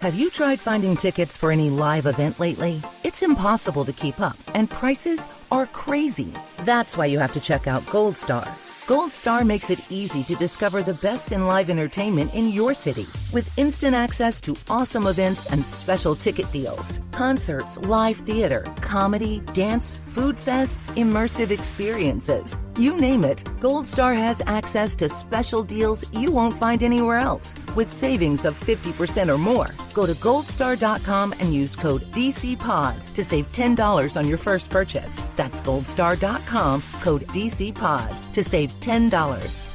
Have you tried finding tickets for any live event lately? It's impossible to keep up, and prices are crazy. That's why you have to check out Gold Star. Gold Star makes it easy to discover the best in live entertainment in your city with instant access to awesome events and special ticket deals. Concerts, live theater, comedy, dance, food fests, immersive experiences. You name it, Gold Star has access to special deals you won't find anywhere else with savings of 50% or more. Go to goldstar.com and use code DCPOD to save $10 on your first purchase. That's goldstar.com, code DCPOD to save $10.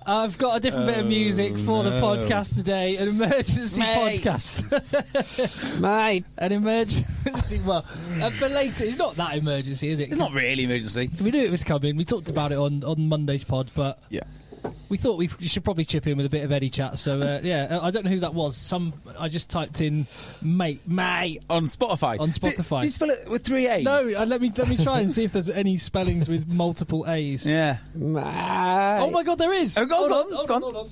I've got a different bit of music for the podcast today. An emergency podcast. Mate. An emergency. Well, belated. It's not that emergency, is it? It's not really emergency. We knew it was coming. We talked about it on Monday's pod, but yeah, we thought we should probably chip in with a bit of Eddie chat. So yeah, I don't know who that was. I just typed in mate on Spotify. Did you spell it with 3 A's? No, let me try and see if there's any spellings with multiple A's. Yeah. Mate. Oh my God, there is. Oh, hold on.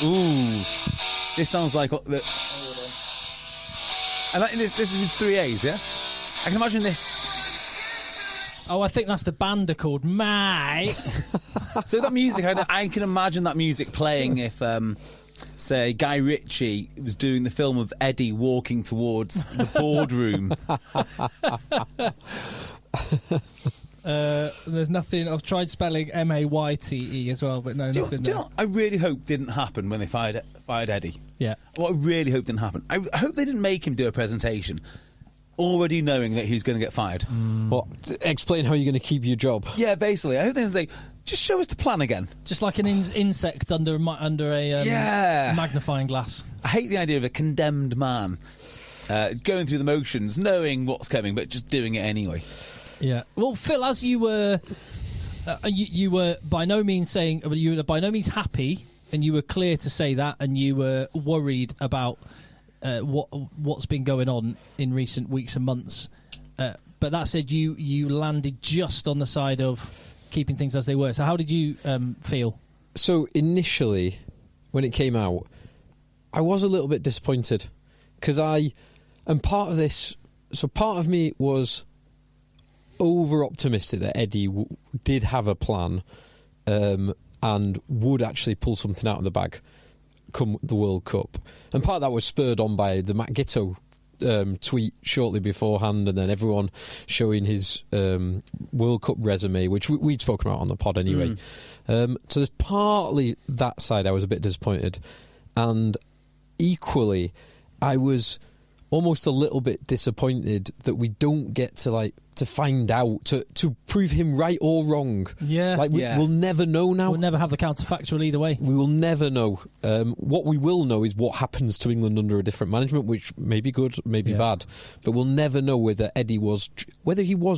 Ooh, this sounds like the. And this is with 3 A's, yeah. I can imagine this. Oh, I think that's the band are called Mate. So that music, I can imagine that music playing if, say, Guy Ritchie was doing the film of Eddie walking towards the boardroom. There's nothing. I've tried spelling Maaayte as well, but no, nothing. Do you know what I really hope didn't happen when they fired Eddie? Yeah. What I really hope didn't happen. I hope they didn't make him do a presentation already knowing that he was going to get fired. What? Explain how you're going to keep your job. Yeah, basically. I hope they say, just show us the plan again. Just like an insect under a magnifying glass. I hate the idea of a condemned man going through the motions, knowing what's coming, but just doing it anyway. Yeah. Well, Phil, as you were, you were by no means saying, you were by no means happy, and you were clear to say that, and you were worried about what's been going on in recent weeks and months. But that said, you landed just on the side of keeping things as they were. So how did you feel? So initially, when it came out, I was a little bit disappointed because part of me was over optimistic that Eddie did have a plan and would actually pull something out of the bag come the World Cup, and part of that was spurred on by the Matt Giteau tweet shortly beforehand, and then everyone showing his World Cup resume, which we'd spoken about on the pod anyway. So there's partly that side I was a bit disappointed, and equally I was almost a little bit disappointed that we don't get to find out, to prove him right or wrong. Yeah. We'll never know now. We'll never have the counterfactual either way. We will never know. What we will know is what happens to England under a different management, which may be good, may be bad. But we'll never know whether he was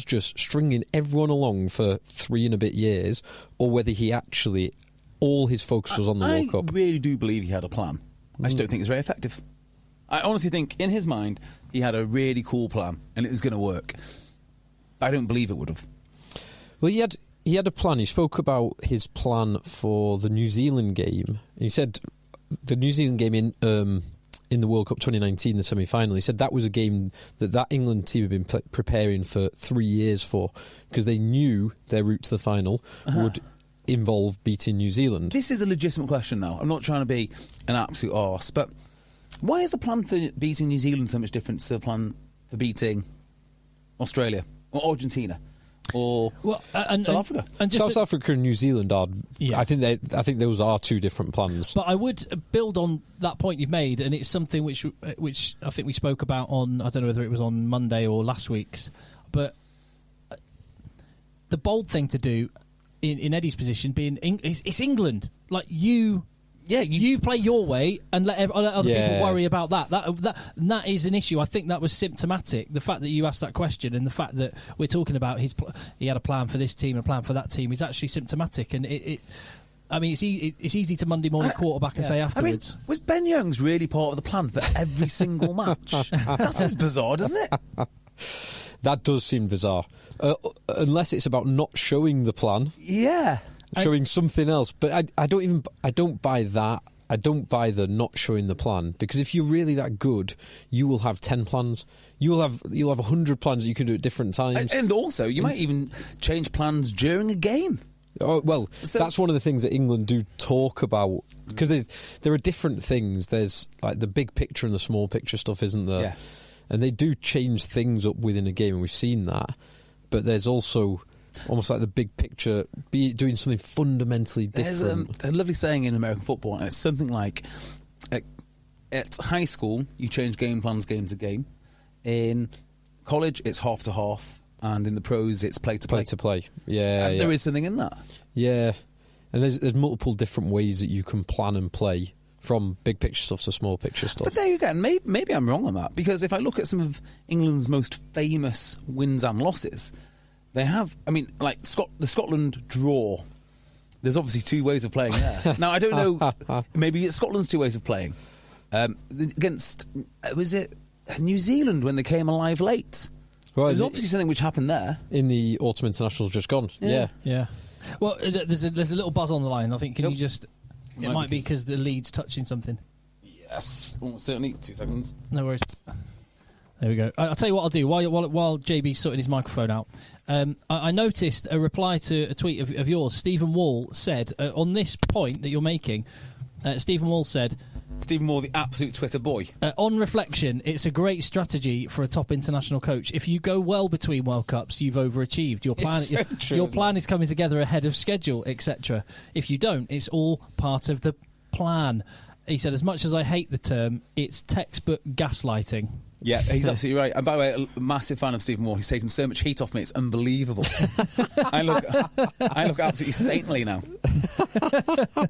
just stringing everyone along for 3 and a bit years, or whether he actually, all his focus was on the World Cup. I really do believe he had a plan. I just don't think it's very effective. I honestly think, in his mind, he had a really cool plan, and it was going to work. I don't believe it would have. Well, he had a plan. He spoke about his plan for the New Zealand game. He said the New Zealand game in the World Cup 2019, the semi-final, he said that was a game that England team had been preparing for 3 years for, because they knew their route to the final would involve beating New Zealand. This is a legitimate question now. I'm not trying to be an absolute arse, but why is the plan for beating New Zealand so much different to the plan for beating Australia or Argentina or South Africa? And South Africa and New Zealand are. Yeah. I think those are two different plans. But I would build on that point you've made, and it's something which I think we spoke about on, I don't know whether it was on Monday or last week's, but the bold thing to do in Eddie's position being it's England. Like you play your way and let other people worry about that. That is an issue. I think that was symptomatic. The fact that you asked that question and the fact that we're talking about he had a plan for this team and a plan for that team is actually symptomatic. And I mean, it's easy to Monday morning quarterback and say afterwards. I mean, was Ben Youngs really part of the plan for every single match? That seems bizarre, doesn't it? That does seem bizarre. Unless it's about not showing the plan. Yeah. Showing something else. But I don't buy that. I don't buy the not showing the plan, because if you're really that good, you will have 10 plans. You'll have 100 plans that you can do at different times. And also, you might even change plans during a game. Oh, well, that's one of the things that England do talk about, because there are different things. There's like the big picture and the small picture stuff, isn't there? Yeah. And they do change things up within a game, and we've seen that. But there's also almost like the big picture, doing something fundamentally different. There's a lovely saying in American football, and it's something like, at high school, you change game plans game to game. In college, it's half to half. And in the pros, it's play to play. Play to play, yeah. And there is something in that. Yeah. And there's multiple different ways that you can plan and play, from big picture stuff to small picture stuff. But there you go. And maybe I'm wrong on that, because if I look at some of England's most famous wins and losses, they have, I mean, like the Scotland draw. There's obviously two ways of playing there. Now, I don't know, maybe it's Scotland's two ways of playing. Against, was it New Zealand when they came alive late? Well, there's obviously something which happened there. In the autumn internationals just gone. Yeah. Well, there's a little buzz on the line. I think, can you just... It might be because the lead's touching something. Yes, certainly. 2 seconds. No worries. There we go. I'll tell you what I'll do while JB's sorting his microphone out. I noticed a reply to a tweet of yours. Stephen Wall said, on this point that you're making, Stephen Wall said... Stephen Wall, the absolute Twitter boy. On reflection, it's a great strategy for a top international coach. If you go well between World Cups, you've overachieved. Your plan is coming together ahead of schedule, etc. If you don't, it's all part of the plan. He said, as much as I hate the term, it's textbook gaslighting. Yeah, he's absolutely right. And by the way, a massive fan of Stephen Wall. He's taken so much heat off me, it's unbelievable. I look absolutely saintly now.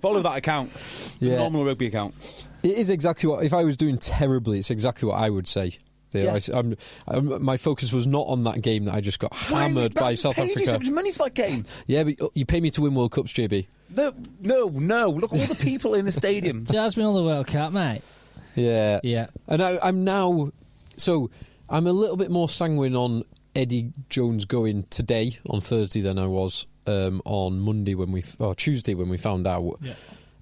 Follow that account. Yeah. Normal rugby account. It is exactly what, if I was doing terribly, it's exactly what I would say. Yeah. My focus was not on that game that I just got hammered by South Africa. You so much money for that game. Yeah, but you pay me to win World Cups, JB. No. Look at all the people in the stadium. Jazz me on the World Cup, mate. Yeah. And I'm now... So, I'm a little bit more sanguine on Eddie Jones going today, on Thursday, than I was on Monday or Tuesday when we found out.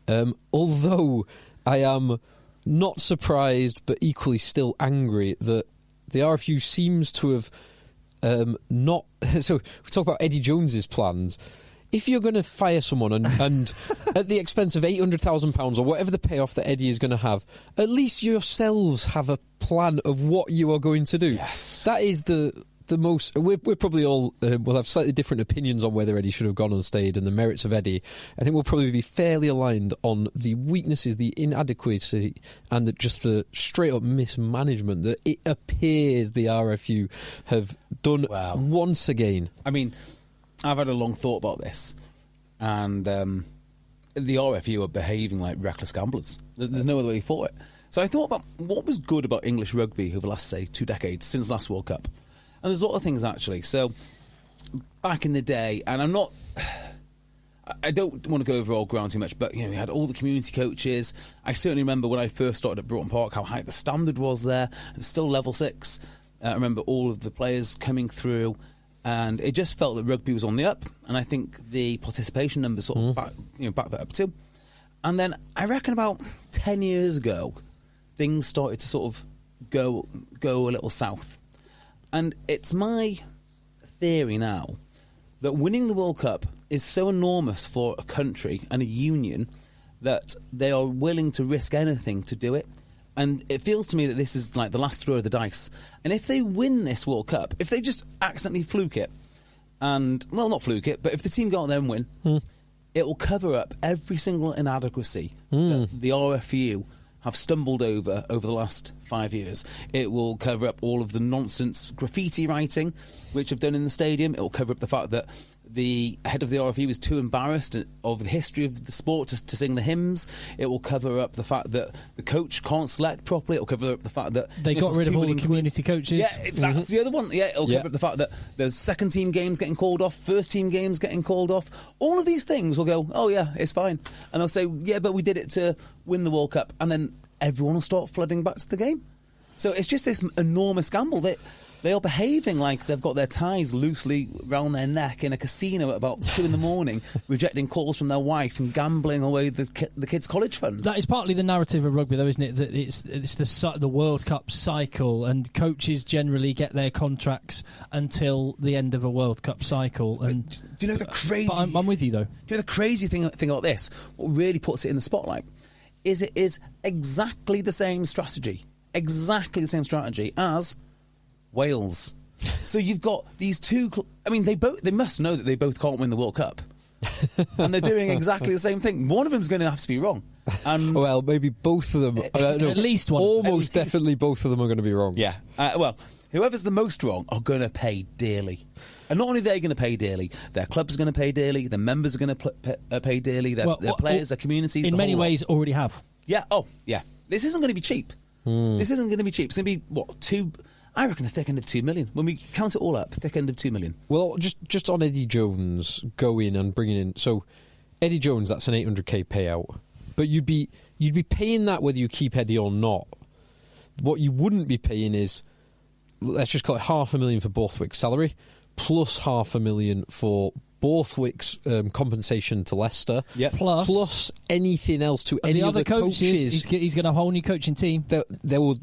Yeah. Although I am not surprised, but equally still angry that the RFU seems to have not... So, we talk about Eddie Jones's plans. If you're going to fire someone and at the expense of £800,000 or whatever the payoff that Eddie is going to have, at least yourselves have a plan of what you are going to do. Yes. That is the most... We're probably all... we'll have slightly different opinions on whether Eddie should have gone and stayed and the merits of Eddie. I think we'll probably be fairly aligned on the weaknesses, the inadequacy, and just the straight-up mismanagement that it appears the RFU have done once again. I mean... I've had a long thought about this, and the RFU are behaving like reckless gamblers. There's no other way for it. So I thought about what was good about English rugby over the last, say, 2 decades, since last World Cup. And there's a lot of things, actually. So back in the day, and I don't want to go over old ground too much, but we had all the community coaches. I certainly remember when I first started at Broughton Park, how high the standard was there. It's still level 6. I remember all of the players coming through. And it just felt that rugby was on the up, and I think the participation numbers sort of backed that up too. And then I reckon about 10 years ago, things started to sort of go a little south. And it's my theory now that winning the World Cup is so enormous for a country and a union that they are willing to risk anything to do it. And it feels to me that this is like the last throw of the dice. And if they win this World Cup, if they just accidentally fluke it, and, well, not fluke it, but if the team go out there and win, it will cover up every single inadequacy that the RFU have stumbled over the last 5 years. It will cover up all of the nonsense graffiti writing which have done in the stadium. It will cover up the fact that the head of the RFU is too embarrassed of the history of the sport to sing the hymns. It will cover up the fact that the coach can't select properly. It will cover up the fact that they got rid of all the community coaches. Yeah, that's the other one. Yeah, it'll cover up the fact that there's second team games getting called off, first team games getting called off. All of these things will go, oh yeah, it's fine. And they'll say, yeah, but we did it to win the World Cup. And then everyone will start flooding back to the game. So it's just this enormous gamble that they are behaving like they've got their ties loosely round their neck in a casino at about 2 a.m, rejecting calls from their wife and gambling away the kids' college fund. That is partly the narrative of rugby, though, isn't it? That it's the World Cup cycle, and coaches generally get their contracts until the end of a World Cup cycle. And do you know the crazy? But I'm with you, though. Do you know the crazy thing about this? What really puts it in the spotlight is it is exactly the same strategy. Exactly the same strategy as Wales. So you've got these two. I mean, they must know that they both can't win the World Cup, and they're doing exactly the same thing. One of them's going to have to be wrong. Well, maybe both of them. No, at least one. Almost definitely both of them are going to be wrong. Yeah. Well, whoever's the most wrong are going to pay dearly. And not only are they going to pay dearly, their clubs are going to pay dearly, their members are going to pay dearly, their players, their communities. In many ways, already have. Yeah. Oh, yeah. This isn't going to be cheap. This isn't going to be cheap. It's going to be, what, I reckon the thick end of 2 million. When we count it all up, thick end of 2 million. Well, just on Eddie Jones going and bringing in... So, Eddie Jones, that's an 800k payout. But you'd be paying that whether you keep Eddie or not. What you wouldn't be paying is, let's just call it $500,000 for Borthwick's salary, plus $500,000 for Borthwick's compensation to Leicester, plus anything else to any other coaches. He's going to have a whole new coaching team. There will,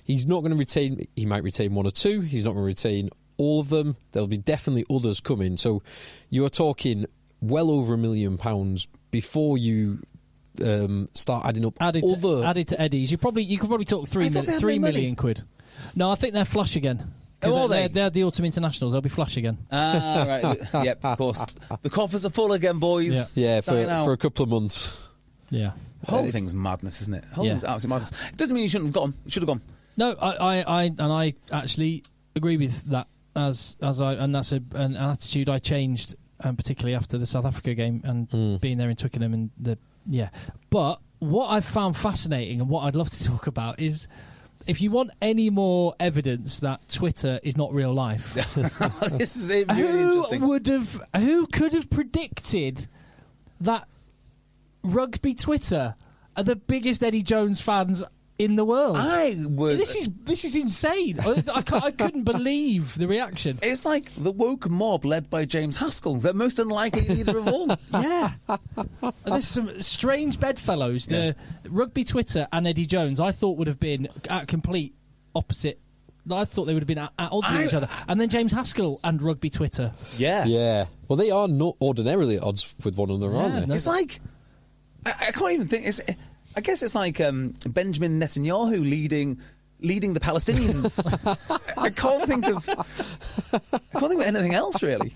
he's not going to retain. He might retain one or two. He's not going to retain all of them. There'll be definitely others coming. So you are talking well over £1 million before you start adding up added to Eddie's. You could probably talk 3 million quid. No, I think they're flush again. Oh, they're the autumn internationals. They'll be flush again. Right. Yep, of course. The coffers are full again, boys. Yeah, for a couple of months. Yeah. The whole thing's madness, isn't it? The whole thing's absolute madness. It doesn't mean you shouldn't have gone. You should have gone. No, I actually agree with that. That's an attitude I changed, particularly after the South Africa game and being there in Twickenham and But what I've found fascinating and what I'd love to talk about is, if you want any more evidence that Twitter is not real life, this is really interesting. Who could have predicted that rugby Twitter are the biggest Eddie Jones fans in the world? This is insane. I couldn't believe the reaction. It's like the woke mob led by James Haskell. They're most unlikely either of all. Yeah. And there's some strange bedfellows. The rugby Twitter and Eddie Jones, I thought would have been at complete opposite. I thought they would have been at odds with each other. And then James Haskell and rugby Twitter. Yeah. Yeah. Well, they are not ordinarily at odds with one another, aren't they? No, it's like, I can't even think. I guess it's like Benjamin Netanyahu leading the Palestinians. I can't think of anything else really.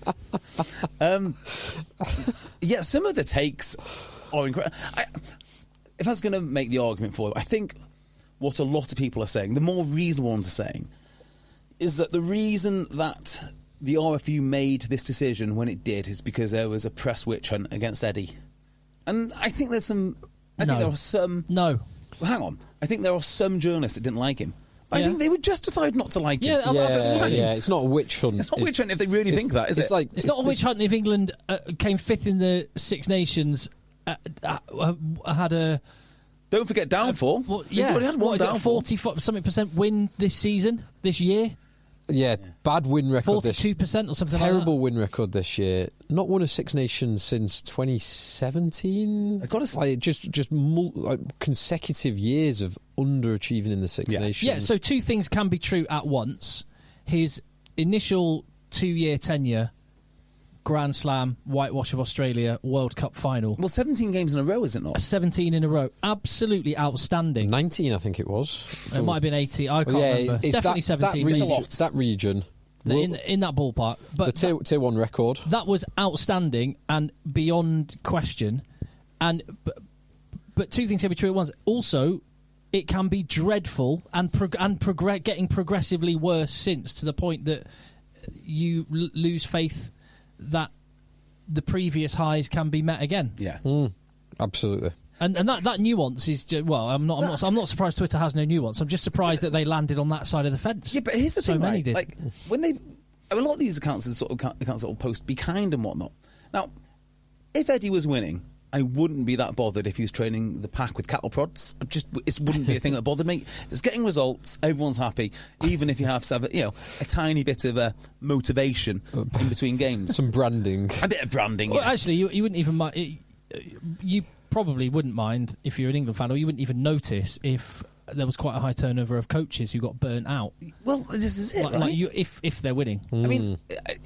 Some of the takes are incredible. If I was going to make the argument for it, I think what a lot of people are saying, the more reasonable ones are saying, is that the reason that the RFU made this decision when it did is because there was a press witch hunt against Eddie. And I think there's some... I think there are some... No. Well, hang on. I think there are some journalists that didn't like him. I think they were justified not to like him. Yeah, it's not a witch hunt. It's not a witch hunt if they really think that, is it? It's not a witch hunt if England came fifth in the Six Nations, had a... Don't forget downfall. He's already had one downfall. 40% win this year? Yeah, bad win record 42% or something terrible win record this year. Not won a Six Nations since 2017. Just consecutive years of underachieving in the Six Nations. Yeah, so two things can be true at once. His initial 2-year tenure, Grand Slam, whitewash of Australia, World Cup final. Well, 17 games in a row, is it not? 17 in a row. Absolutely outstanding. 19, I think it was. It might have been 18. I can't remember. Definitely 17. That region. In that ballpark. But the tier 1 record. That was outstanding and beyond question. But two things can be true at once. Also, it can be dreadful and getting progressively worse since, to the point that you lose faith that the previous highs can be met again. Yeah. Absolutely. And that nuance is I'm not surprised Twitter has no nuance. I'm just surprised that they landed on that side of the fence. Yeah, but here's the so thing, many right? did. Like when a lot of these accounts are sort of accounts that will post be kind and whatnot. Now, if Eddie was winning, I wouldn't be that bothered if he was training the pack with cattle prods. It wouldn't be a thing that bothered me. It's getting results. Everyone's happy, even if you have to have a tiny bit of motivation in between games. Some branding. A bit of branding. Well, yeah. actually, you wouldn't even mind. You probably wouldn't mind if you're an England fan, or you wouldn't even notice if there was quite a high turnover of coaches who got burnt out. Well, this is it, right? If they're winning. I mean,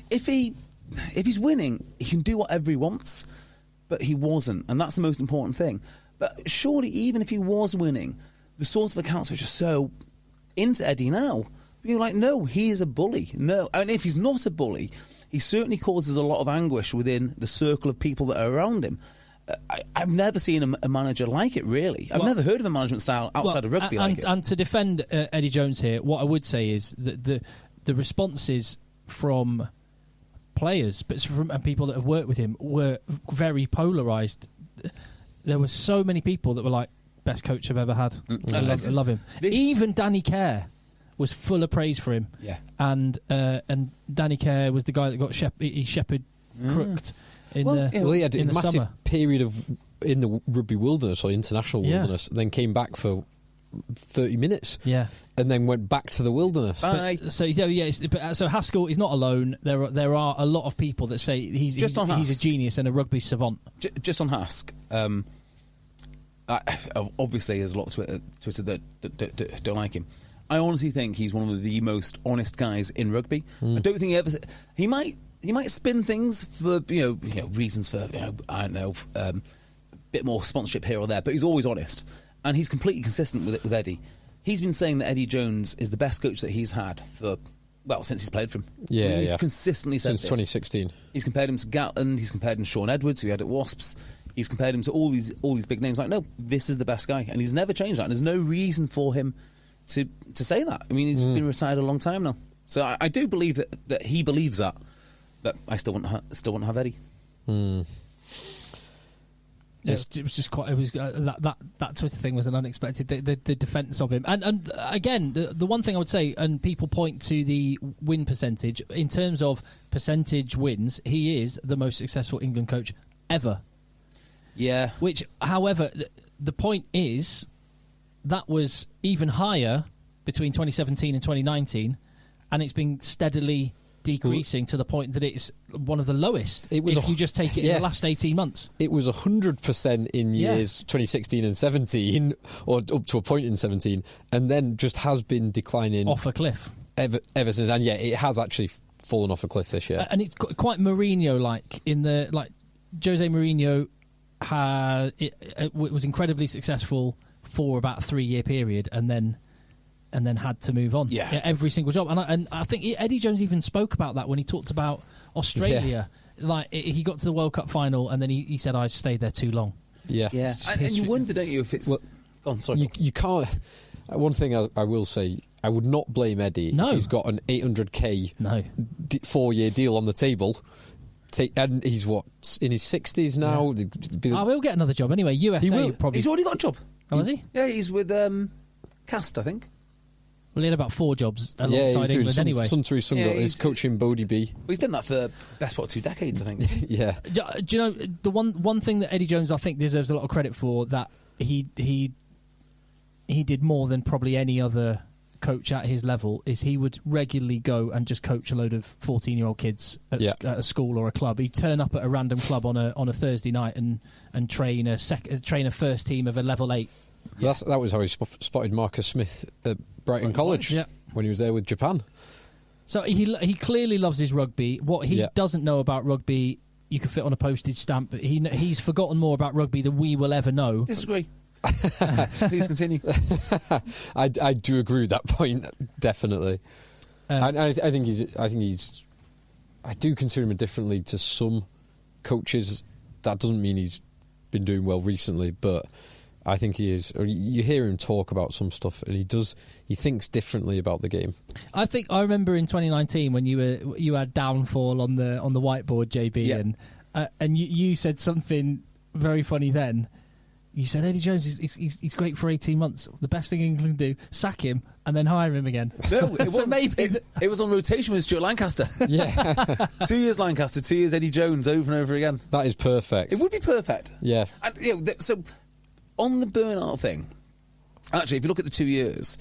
if he's winning, he can do whatever he wants, but he wasn't, and that's the most important thing. But surely, even if he was winning, the sorts of accounts which are so into Eddie now, you're like, no, he is a bully. No, and if he's not a bully, he certainly causes a lot of anguish within the circle of people that are around him. I've never seen a manager like it, really. I've never heard of a management style outside of rugby like it. And to defend Eddie Jones here, what I would say is that the responses from players and people that have worked with him were very polarised. There were so many people that were like, best coach I've ever had. I love him. Even Danny Kerr was full of praise for him. Yeah. And Danny Kerr was the guy that got Shepherd crooked. He had a massive summer. period in the rugby wilderness or international wilderness, then came back for 30 minutes, and then went back to the wilderness. Bye. So Haskell is not alone. There are a lot of people that say he's a genius and a rugby savant. Just on Hask, obviously there's a lot of Twitter that don't like him. I honestly think he's one of the most honest guys in rugby. I don't think he might spin things for reasons for I don't know, a bit more sponsorship here or there, but he's always honest, and he's completely consistent with Eddie. He's been saying that Eddie Jones is the best coach that he's had since he's played for him. He's consistently said since this. 2016. He's compared him to Gatland. He's compared him to Sean Edwards, who he had at Wasps. He's compared him to all these big names. Like, no, this is the best guy, and he's never changed that. And there's no reason for him to say that. I mean, he's been retired a long time now, so I do believe that he believes that. But I still want to have Eddie. It was just quite. It was that Twitter thing was an unexpected. The defence of him, and again, the one thing I would say, and people point to the win percentage in terms of percentage wins. He is the most successful England coach ever. Yeah. Which, however, the point is that was even higher between 2017 and 2019, and it's been steadily decreasing to the point that it's one of the lowest. It was if you just take it in the last 18 months. It was 100% in years 2016 and 17, or up to a point in 17, and then just has been declining off a cliff ever since. And it has actually fallen off a cliff this year. And it's quite Mourinho-like Jose Mourinho it was incredibly successful for about a 3-year period, and then had to move on. Yeah. Every single job. And I think Eddie Jones even spoke about that when he talked about Australia. Yeah. Like, he got to the World Cup final, and then he said, I stayed there too long. Yeah. Yeah. And you wonder, don't you, if it's... Well, go on, sorry. You can't... One thing I will say, I would not blame Eddie if he's got an 800k 4-year deal on the table. And he's, in his 60s now? Yeah. He'll get another job anyway. USA probably... He's already got a job. Oh, has he? Yeah, he's with Cast, I think. Well, he had about 4 jobs alongside England anyway. He's coaching Bodie B. Well, he's done that for best part of 2 decades, I think. Yeah. Do you know, the one thing that Eddie Jones, I think, deserves a lot of credit for, that he did more than probably any other coach at his level, is he would regularly go and just coach a load of 14-year-old kids at a school or a club. He'd turn up at a random club on a Thursday night and train a first team of a level 8. Yeah. That was how he spotted Marcus Smith at Brighton College when he was there with Japan. So he clearly loves his rugby. What he doesn't know about rugby, you can fit on a postage stamp. But he's forgotten more about rugby than we will ever know. Disagree. Please continue. I do agree with that point, definitely. I think he's. I do consider him differently to some coaches. That doesn't mean he's been doing well recently, but I think he is. You hear him talk about some stuff, and he thinks differently about the game. I remember in 2019 when you had downfall on the whiteboard, JB, and you said something very funny then. You said Eddie Jones he's great for 18 months. The best thing England can do, sack him and then hire him again. No, it So was maybe it was on rotation with Stuart Lancaster. Yeah. 2 years Lancaster, 2 years Eddie Jones, over and over again. That is perfect. It would be perfect. Yeah. And, so on the burnout thing, actually, if you look at the 2 years,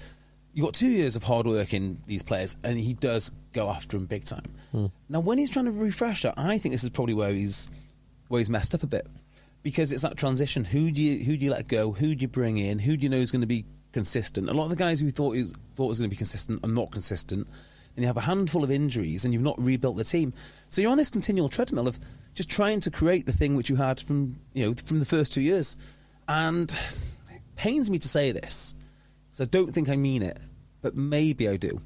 you've got 2 years of hard work in these players, and he does go after them big time. Now, when he's trying to refresh that, I think this is probably where he's messed up a bit, because it's that transition. Who do you let go? Who do you bring in? Who do you know is going to be consistent? A lot of the guys who thought was going to be consistent are not consistent, and you have a handful of injuries, and you've not rebuilt the team. So you're on this continual treadmill of just trying to create the thing which you had from the first 2 years. And it pains me to say this, because I don't think I mean it, but maybe I do.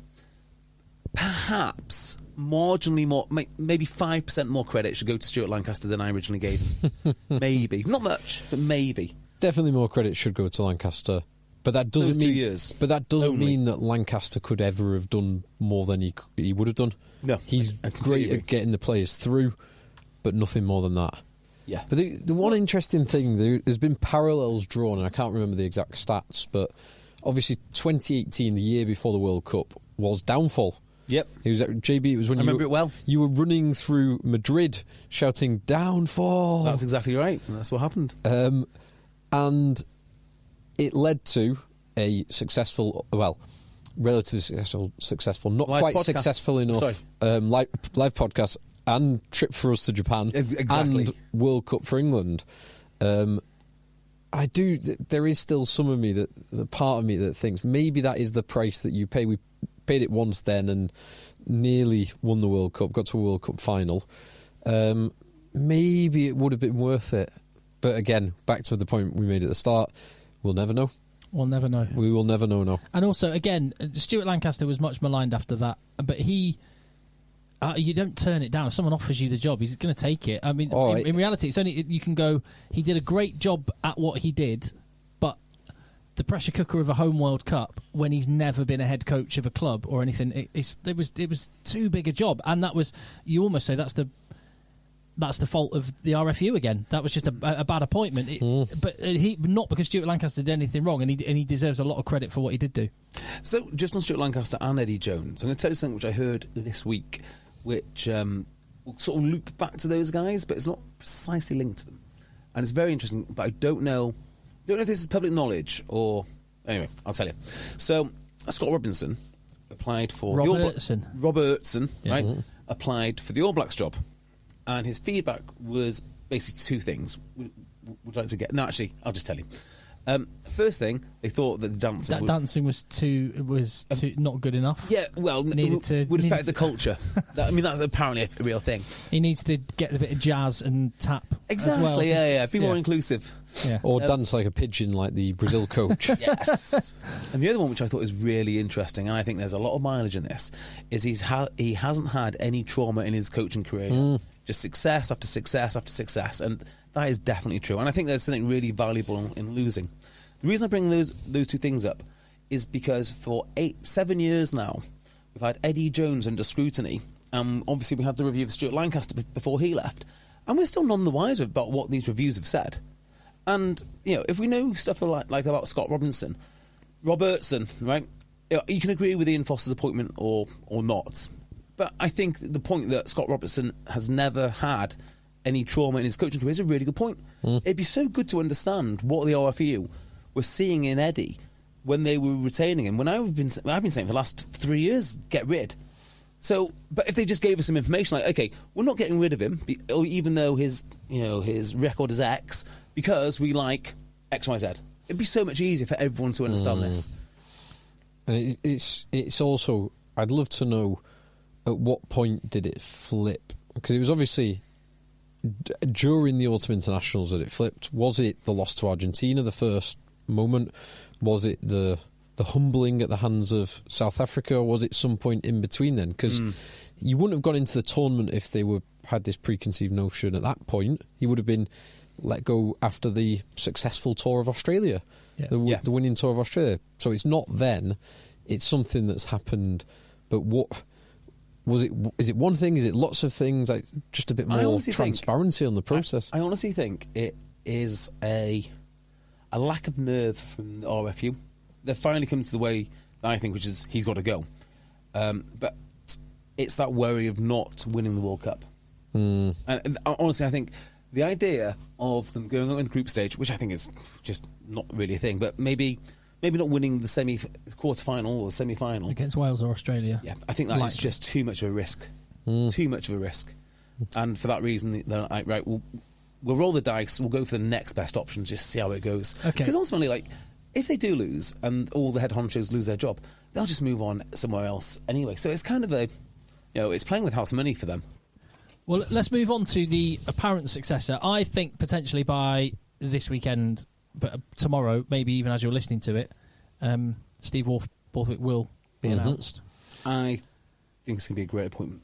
Perhaps marginally more, maybe 5% more credit should go to Stuart Lancaster than I originally gave him. Maybe. Not much, but maybe. Definitely more credit should go to Lancaster. But that doesn't Those 2 years. But that doesn't Only. mean that Lancaster could ever have done more than he would have done. No, He's I completely great agree. at getting the players through, but nothing more than that. Yeah. But the one interesting thing, there's been parallels drawn, and I can't remember the exact stats, but obviously 2018, the year before the World Cup, was downfall. Yep. It was JB. It was when I remember it well. You were running through Madrid shouting "downfall." That's exactly right. That's what happened. And it led to a successful, relatively successful, not Live quite podcast. successful enough. Sorry. Live podcast and trip for us to Japan, Exactly. and World Cup for England. I do. There is still some of me that part of me that thinks maybe that is the price that you pay. We paid it once then and nearly won the World Cup, got to a World Cup final. Maybe it would have been worth it. But again, back to the point we made at the start, we'll never know. we'll never know. We will never know, no. And also, again, Stuart Lancaster was much maligned after that, but he... you don't turn it down. If someone offers you the job, he's going to take it. I mean, in reality, it's only you can go. He did a great job at what he did, but the pressure cooker of a home World Cup when he's never been a head coach of a club or anything, it was too big a job, and that was, you almost say that's the fault of the RFU again. That was just a bad appointment. But he, not because Stuart Lancaster did anything wrong, and he deserves a lot of credit for what he did do. So, just on Stuart Lancaster and Eddie Jones, I'm going to tell you something which I heard this week, which will sort of loop back to those guys, but it's not precisely linked to them. And it's very interesting, but I don't know if this is public knowledge or... Anyway, I'll tell you. So, Scott Robinson applied for... Robertson, yeah. right? Applied for the All Blacks job. And his feedback was basically two things. Would like to get... No, actually, I'll just tell you. First thing, they thought that the dancing... dancing was too not good enough. Yeah, well, would affect the culture. That's apparently a real thing. He needs to get a bit of jazz and tap Exactly, as well. yeah. Be more inclusive. Yeah. Or dance like a pigeon like the Brazil coach. Yes. And the other one, which I thought is really interesting, and I think there's a lot of mileage in this, is he hasn't had any trauma in his coaching career. Just success after success after success. And that is definitely true. And I think there's something really valuable in losing. The reason I bring those two things up is because for 7 years now, we've had Eddie Jones under scrutiny. Obviously, we had the review of Stuart Lancaster before he left. And we're still none the wiser about what these reviews have said. And, if we know stuff like about Scott Robertson, right? You can agree with Ian Foster's appointment or not. But I think the point that Scott Robertson has never had any trauma in his coaching career is a really good point. It'd be so good to understand what the RFU were seeing in Eddie when they were retaining him. When I've been saying for the last 3 years, get rid. So, but if they just gave us some information, like, okay, we're not getting rid of him, even though his record is X, because we like X, Y, Z. It'd be so much easier for everyone to understand this. And it's also, I'd love to know at what point did it flip? Because it was obviously during the Autumn Internationals that it flipped. Was it the loss to Argentina, the first moment? Was it the humbling at the hands of South Africa, or was it some point in between then? Because you wouldn't have gone into the tournament if they had this preconceived notion at that point. He would have been let go after the successful tour of Australia, the winning tour of Australia. So it's not then, it's something that's happened. But Is it one thing? Is it lots of things? Like just a bit more transparency on the process. I honestly think it is a lack of nerve from the RFU. They've finally come to the way that I think, which is he's got to go. But it's that worry of not winning the World Cup. And honestly, I think the idea of them going on in the group stage, which I think is just not really a thing, but maybe not winning the quarter-final or the semi-final. Against Wales or Australia. Yeah, I think that is just too much of a risk. Too much of a risk. And for that reason, they're like, right, we'll roll the dice, we'll go for the next best option, just see how it goes. Okay. Because ultimately, like, if they do lose and all the head honchos lose their job, they'll just move on somewhere else anyway. So it's kind of it's playing with house money for them. Well, let's move on to the apparent successor. I think potentially by this weekend, but tomorrow, maybe even as you're listening to it, Steve Borthwick will be announced. I think it's going to be a great appointment.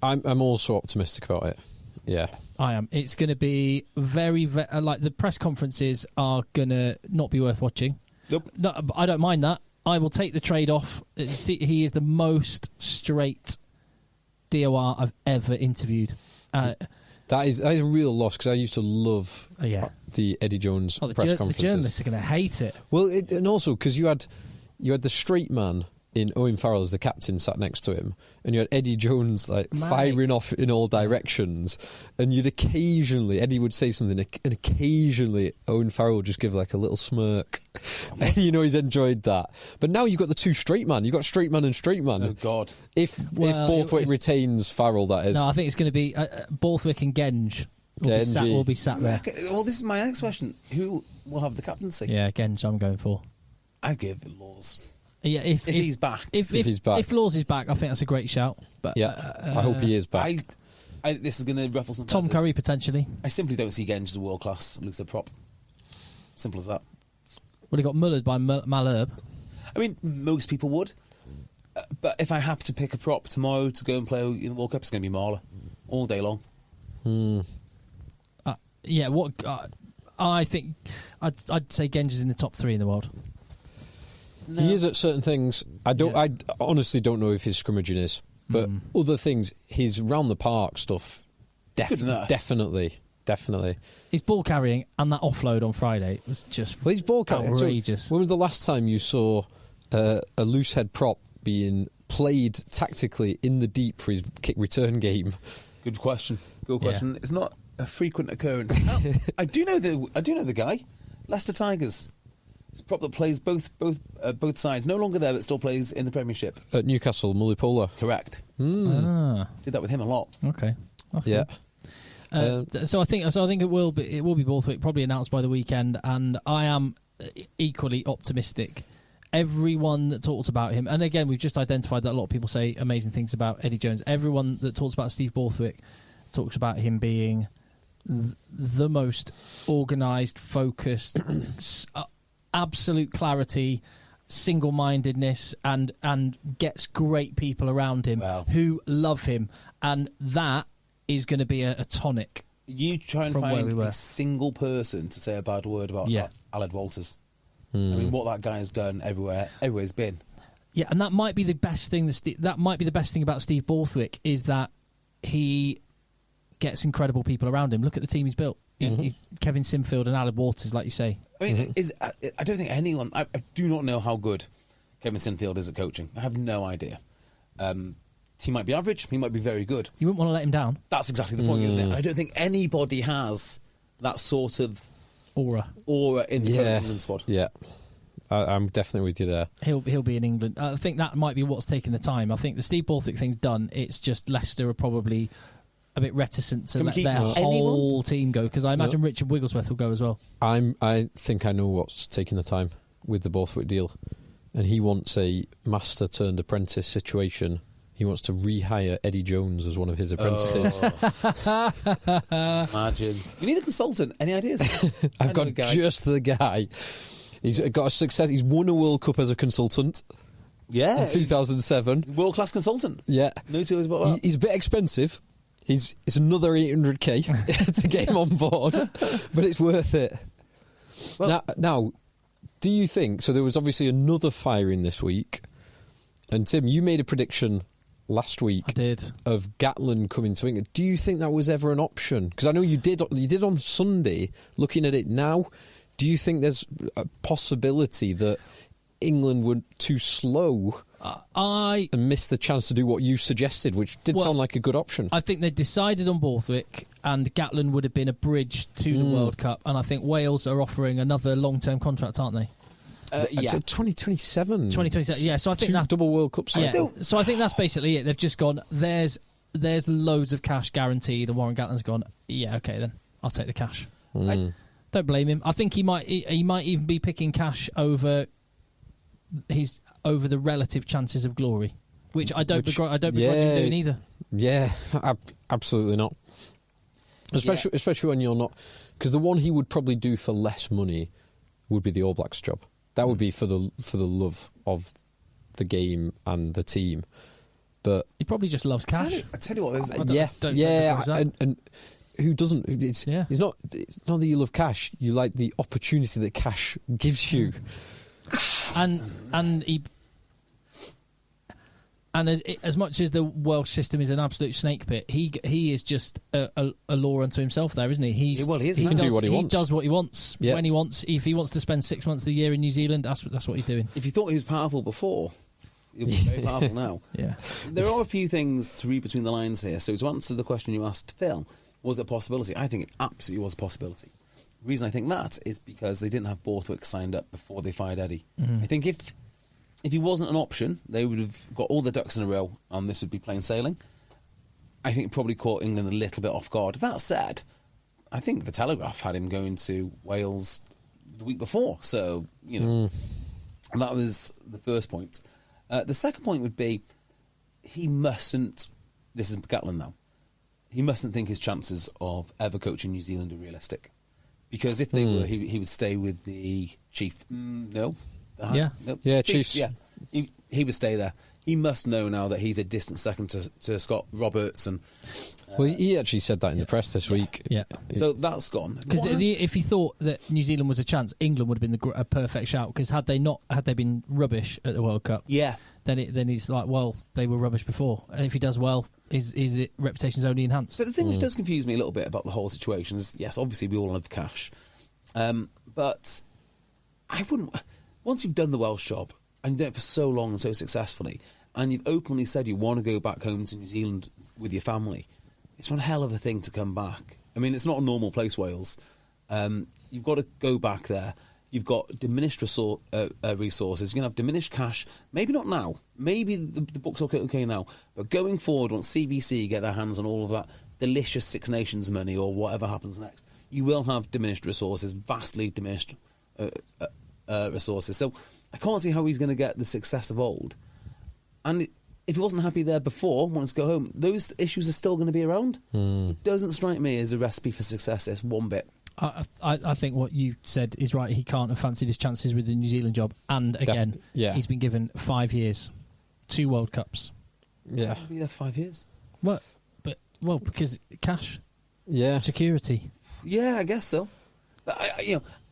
I'm also optimistic about it. Yeah. I am. It's going to be very, like the press conferences are going to not be worth watching. Nope. No, I don't mind that. I will take the trade off. He is the most straight DOR I've ever interviewed. That is a real loss because I used to love the Eddie Jones press conferences. The journalists are going to hate it. Well, and also because you had the straight man in Owen Farrell as the captain sat next to him, and you had Eddie Jones firing off in all directions, and Eddie would say something, and occasionally Owen Farrell would just give like a little smirk, and he's enjoyed that. But now you've got the two straight man. You've got straight man and straight man. Oh God! If Borthwick retains Farrell, that is. No, I think it's going to be Borthwick and Genge will be sat there. Well, this is my next question: who will have the captaincy? Yeah, Genge, I'm going for. I give the Laws. Yeah, if he's back. If he's back. If Laws is back, I think that's a great shout. But I hope he is back. This is going to ruffle some Tom feathers. Curry, potentially. I simply don't see Genge as a world-class looser prop. Simple as that. Well, he got mullered by Malherbe. I mean, most people would. But if I have to pick a prop tomorrow to go and play in the World Cup, it's going to be Marler all day long. I think I'd say Genge is in the top 3 in the world. No. He is at certain things. I honestly don't know if his scrimmaging is, but other things, his round the park stuff, definitely. His ball carrying and that offload on Friday was just his ball carrying outrageous. So when was the last time you saw a loose head prop being played tactically in the deep for his kick return game? Good question. It's not a frequent occurrence. I do know the guy, Leicester Tigers. It's a prop that plays both sides. No longer there, but still plays in the Premiership. At Newcastle, Mullipola. Correct. Did that with him a lot. Okay. That's yeah. Good. So I think it will be Borthwick, probably announced by the weekend, and I am equally optimistic. Everyone that talks about him, and again, we've just identified that a lot of people say amazing things about Eddie Jones. Everyone that talks about Steve Borthwick talks about him being the most organised, focused, absolute clarity, single-mindedness, and gets great people around him who love him, and that is going to be a tonic. You try and find a single person to say a bad word about Aled Walters. I mean, what that guy has done everywhere he's been. Yeah, and that might be the best thing. That might be the best thing about Steve Borthwick is that he gets incredible people around him. Look at the team he's built. He's Kevin Sinfield and Aled Walters, like you say. I mean, I don't think anyone. I do not know how good Kevin Sinfield is at coaching. I have no idea. He might be average. He might be very good. You wouldn't want to let him down. That's exactly the point, isn't it? I don't think anybody has that sort of aura in the England squad. Yeah. I'm definitely with you there. He'll be in England. I think that might be what's taking the time. I think the Steve Borthwick thing's done. It's just Leicester are probably a bit reticent to let their whole team go, because I imagine Richard Wigglesworth will go as well. I think I know what's taking the time with the Borthwick deal, and he wants a master turned apprentice situation. He wants to rehire Eddie Jones as one of his apprentices. Imagine. You need a consultant. Any ideas? I've got just the guy. He's got a success. He's won a World Cup as a consultant. Yeah, in 2007. World class consultant. Yeah, no two ways about that. He's a bit expensive. It's another 800k to get him on board, but it's worth it. Well, now, do you think? So there was obviously another firing this week, and Tim, you made a prediction last week. I did. Of Gatland coming to England. Do you think that was ever an option? Because I know you did on Sunday. Looking at it now, do you think there's a possibility that England were too slow and missed the chance to do what you suggested, which did sound like a good option? I think they decided on Borthwick, and Gatland would have been a bridge to the World Cup, and I think Wales are offering another long-term contract, aren't they? Yeah, 2027. 2027. Yeah, so I think that's double World Cups. Yeah, so I think that's basically it. They've just gone. There's loads of cash guaranteed, and Warren Gatland's gone. Yeah, okay, then I'll take the cash. I don't blame him. I think he might even be picking cash over the relative chances of glory, which I don't begrudge him doing either. Yeah, absolutely not. Especially when you're not, because the one he would probably do for less money would be the All Blacks job. That would be for the love of the game and the team. But he probably just loves cash. I tell you what, there's and who doesn't? It's not that you love cash. You like the opportunity that cash gives you. And as much as the Welsh system is an absolute snake pit, he is just a law unto himself there, isn't he? He can do what he wants. He does what he wants when he wants. If he wants to spend 6 months of the year in New Zealand, that's what he's doing. If you thought he was powerful before, he'll be very powerful now. Yeah. There are a few things to read between the lines here. So to answer the question you asked, Phil, was it a possibility? I think it absolutely was a possibility. The reason I think that is because they didn't have Borthwick signed up before they fired Eddie. I think if he wasn't an option, they would have got all the ducks in a row and this would be plain sailing. I think it probably caught England a little bit off guard. That said, I think the Telegraph had him going to Wales the week before. So, and that was the first point. The second point would be he mustn't, this is Gatland now, he mustn't think his chances of ever coaching New Zealand are realistic. Because if they were, he would stay with the chief. No. Chiefs. Yeah, he would stay there. He must know now that he's a distant second to Scott Roberts. And well, he actually said that in the press this week. Yeah. So that's gone. Because if he thought that New Zealand was a chance, England would have been a perfect shout. Because had they been rubbish at the World Cup, then he's like, well, they were rubbish before. And if he does well, his reputation's only enhanced. But the thing which does confuse me a little bit about the whole situation is, yes, obviously we all love cash, but I wouldn't. Once you've done the Welsh job, and you've done it for so long and so successfully, and you've openly said you want to go back home to New Zealand with your family, it's one hell of a thing to come back. I mean, it's not a normal place, Wales. You've got to go back there. You've got diminished resources. You're going to have diminished cash. Maybe not now. Maybe the books are okay now. But going forward, once CVC get their hands on all of that delicious Six Nations money or whatever happens next, you will have diminished resources, vastly diminished resources. So I can't see how he's going to get the success of old. And if he wasn't happy there before, wants to go home, those issues are still going to be around. It doesn't strike me as a recipe for success. This one bit. I think what you said is right. He can't have fancied his chances with the New Zealand job. And again, he's been given 5 years, 2 World Cups. Yeah, he'll be there for 5 years. What? Well, because cash, security. Yeah, I guess so. But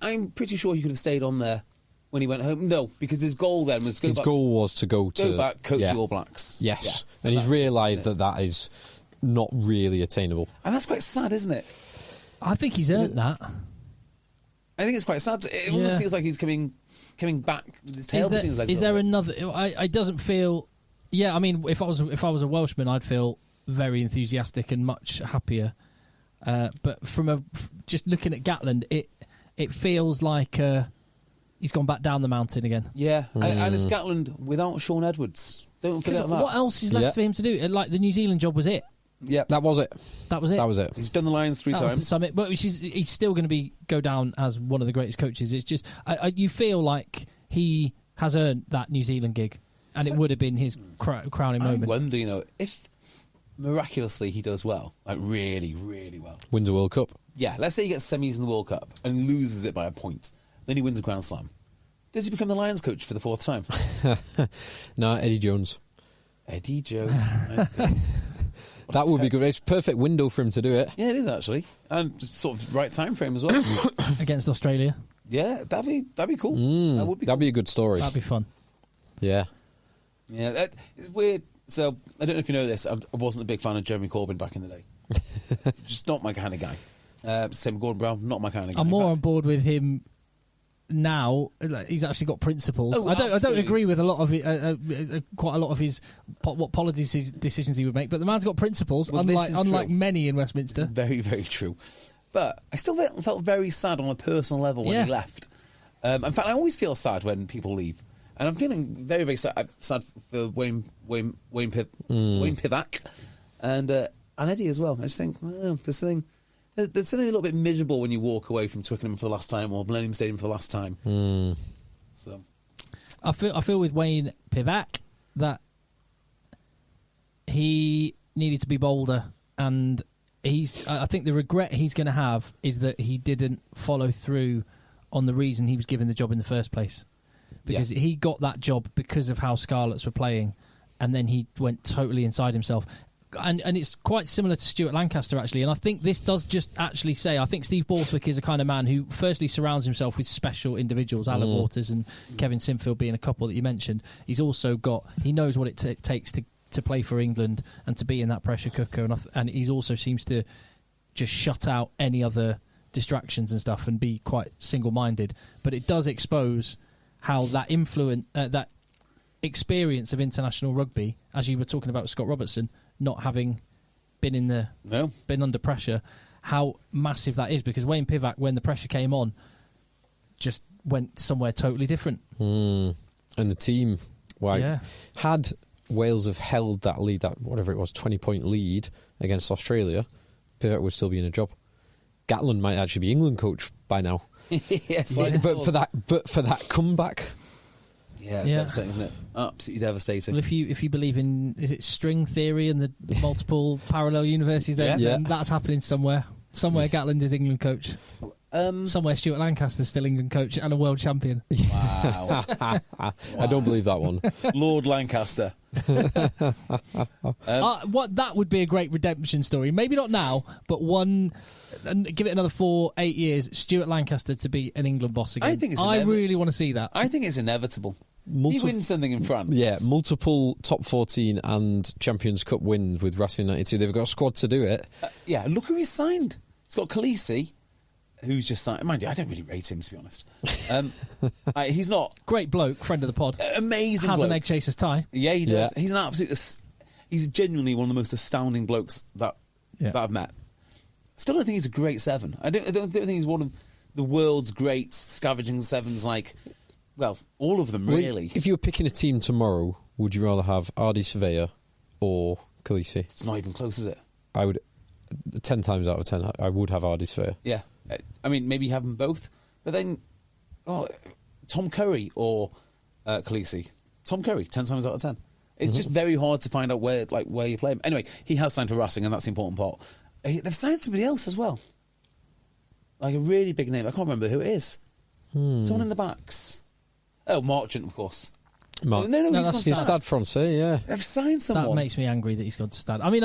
I'm pretty sure he could have stayed on there when he went home. No, because his goal then was his goal was to go back, coach the All Blacks. Yes, and he's realised that is not really attainable. And that's quite sad, isn't it? I think he's earned that. I think it's quite sad. It almost feels like he's coming back with his tail between his legs. Is there another? I doesn't feel. Yeah, I mean, if I was a Welshman, I'd feel very enthusiastic and much happier. But just looking at Gatland, it feels like he's gone back down the mountain again. Yeah, and it's Gatland without Sean Edwards. Don't forget that. What else is left for him to do? Like the New Zealand job was it. Yeah, that was it. He's done the Lions 3 times. The summit, but he's still going to go down as one of the greatest coaches. It's just you feel like he has earned that New Zealand gig, and it would have been his crowning moment. I wonder, if miraculously he does well, like really, really well, wins a World Cup. Yeah, let's say he gets semis in the World Cup and loses it by a point, then he wins a Grand Slam. Does he become the Lions coach for the 4th time? No, Eddie Jones. Eddie Jones. That would be good. It's a perfect window for him to do it. Yeah, it is actually, and sort of right time frame as well. Against Australia. Yeah, that'd be cool. That'd be a good story. That'd be fun. Yeah. Yeah, it's weird. So, I don't know if you know this, I wasn't a big fan of Jeremy Corbyn back in the day. Just not my kind of guy. Same with Gordon Brown, not my kind of guy. I'm more on board with him now. He's actually got principles. I don't agree with a lot of it, quite a lot of his what policy decisions he would make, but the man's got principles, well, unlike many in Westminster. This is very, very true. But I still felt very sad on a personal level when he left. In fact, I always feel sad when people leave. And I'm feeling very, very sad for Wayne Pivac and Eddie as well. I just think, there's something a little bit miserable when you walk away from Twickenham for the last time or Millennium Stadium for the last time. So, I feel with Wayne Pivac that he needed to be bolder, and I think the regret he's going to have is that he didn't follow through on the reason he was given the job in the first place. Because he got that job because of how Scarlets were playing, and then he went totally inside himself. And it's quite similar to Stuart Lancaster, actually. And I think this does just actually say, I think Steve Borthwick is a kind of man who firstly surrounds himself with special individuals, Alan Waters and Kevin Sinfield being a couple that you mentioned. He's also he knows what it takes to play for England and to be in that pressure cooker. And he also seems to just shut out any other distractions and stuff and be quite single-minded. But it does expose how that that experience of international rugby, as you were talking about with Scott Robertson, not having been been under pressure, how massive that is. Because Wayne Pivac, when the pressure came on, just went somewhere totally different. And the team, had Wales have held that lead, that whatever it was, 20-point lead against Australia, Pivac would still be in a job. Gatland might actually be England coach by now. Yes, but for that comeback, it's devastating, isn't it? Absolutely devastating. Well, if you believe in, is it string theory and the multiple parallel universes, then that's happening somewhere. Somewhere Gatland is England coach. Somewhere Stuart Lancaster's still England coach and a world champion. Wow. I don't believe that one. Lord Lancaster. What that would be a great redemption story. Maybe not now, but give it another 4-8 years. Stuart Lancaster to be an England boss again. I really want to see that. I think it's inevitable. He wins something in France. Yeah, multiple top 14 and Champions Cup wins with Racing 92. They've got a squad to do it. Look who he's signed. It's got Khaleesi, who's just signed. Mind you, I don't really rate him, to be honest. He's not... Great bloke, friend of the pod. Amazing Has bloke. an Egg-Chasers tie. Yeah, he does. He's an absolute... He's genuinely one of the most astounding blokes that I've met. Still don't think he's a great seven. I don't think he's one of the world's great scavenging sevens, all of them, really. If you were picking a team tomorrow, would you rather have Ardy Surveyor or Khaleesi? It's not even close, is it? I would... 10 times out of 10, I would have Ardy Surveyor. Yeah. I mean, maybe have them both. But then, Tom Curry or Khaleesi. Tom Curry, 10 times out of 10. It's just very hard to find out where you play him. Anyway, he has signed for Racing, and that's the important part. They've signed somebody else as well. Like a really big name. I can't remember who it is. Someone in the backs. Oh, Marchant, of course. No, that's Stade Francais, yeah. They've signed someone. That makes me angry that he's gone to Stade. I mean,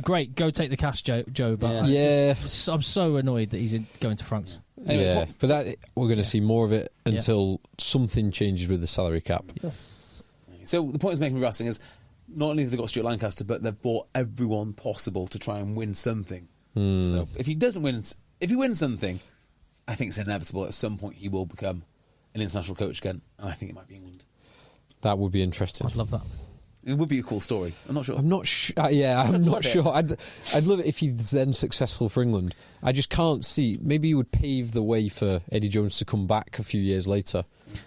great, go take the cash, Joe, but I'm so annoyed that he's going to France. Anyway, but we're going to see more of it until something changes with the salary cap. Yes. So the point is making with Racing is not only have they got Stuart Lancaster, but they've bought everyone possible to try and win something. So if he wins something, I think it's inevitable at some point he will become an international coach again, and I think it might be England. That would be interesting. I'd love that. It would be a cool story. I'm not sure. I'm not sure. I'd love it if he's then successful for England. I just can't see. Maybe he would pave the way for Eddie Jones to come back a few years later.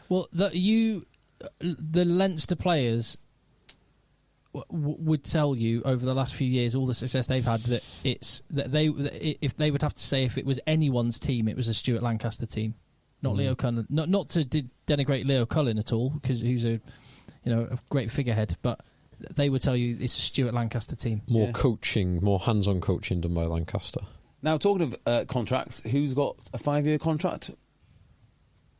Well, the Leinster players would tell you over the last few years, all the success they've had, that if they would have to say if it was anyone's team, it was a Stuart Lancaster team, not Leo Cullen. Not to denigrate Leo Cullen at all, because who's a great figurehead, but they would tell you it's a Stuart Lancaster team. More coaching, more hands-on coaching done by Lancaster. Now, talking of contracts, who's got a 5-year contract?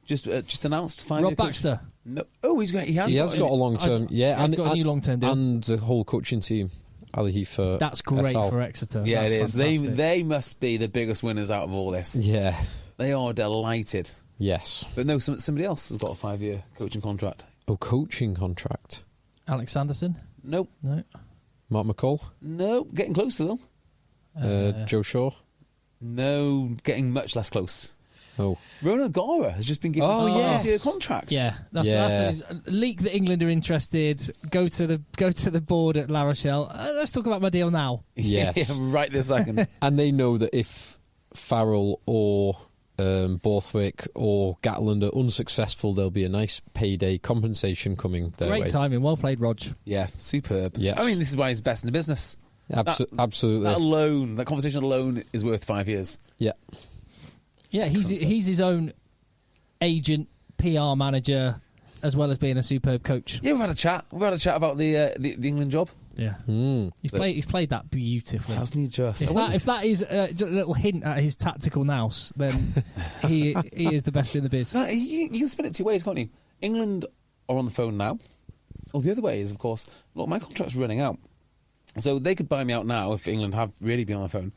Just announced 5-year. Rob Baxter. No. Oh, he has got a long-term. He's got a new long-term deal, and the whole coaching team. Ali Heifer. That's great for Exeter. Yeah, That's it is. They must be the biggest winners out of all this. Yeah, they are delighted. Yes, but no, somebody else has got a 5-year coaching contract. Oh, coaching contract. Alex Sanderson? Nope. No. Mark McCall? No. Getting closer, though. Joe Shaw? No. Getting much less close. Oh. Ronan O'Gara has just been given Oh, a yes. year contract. Yeah, that's Yeah. the leak that England are interested. Go to the board at La Rochelle. Let's talk about my deal now. Yes. Yeah, right this second. And they know that if Farrell or Borthwick or Gatland are unsuccessful, there'll be a nice payday compensation coming their way. Great timing. Well played, Rog. Yeah, superb. Yes. I mean, this is why he's best in the business. Absolutely. That alone, that conversation alone is worth 5 years. Yeah. Yeah, he's his own agent, PR manager, as well as being a superb coach. Yeah, we've had a chat. We've had a chat about the England job. Yeah, he's played that beautifully. Hasn't he just? If that is just a little hint at his tactical nous, then he is the best in the biz. No, you can spin it two ways, can't you? England are on the phone now. Or the other way is, of course, look, my contract's running out. So they could buy me out now if England have really been on the phone.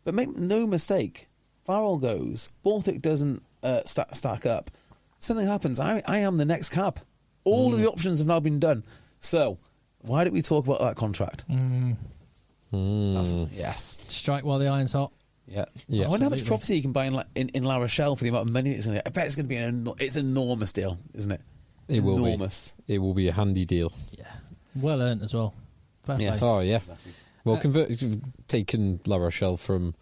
But make no mistake, Farrell goes, Borthwick doesn't stack up. Something happens. I am the next cab. All of the options have now been done. So why don't we talk about that contract? Yes. Strike while the iron's hot. Yeah. Yeah. I wonder how much Absolutely. property you can buy in La Rochelle for the amount of money it's in it. I bet it's going to be it's an enormous deal, isn't it? It will enormous. be. It will be a handy deal. Yeah, well earned as well. Fair Yes. play. Oh, yeah. Exactly. Well, taken La Rochelle from...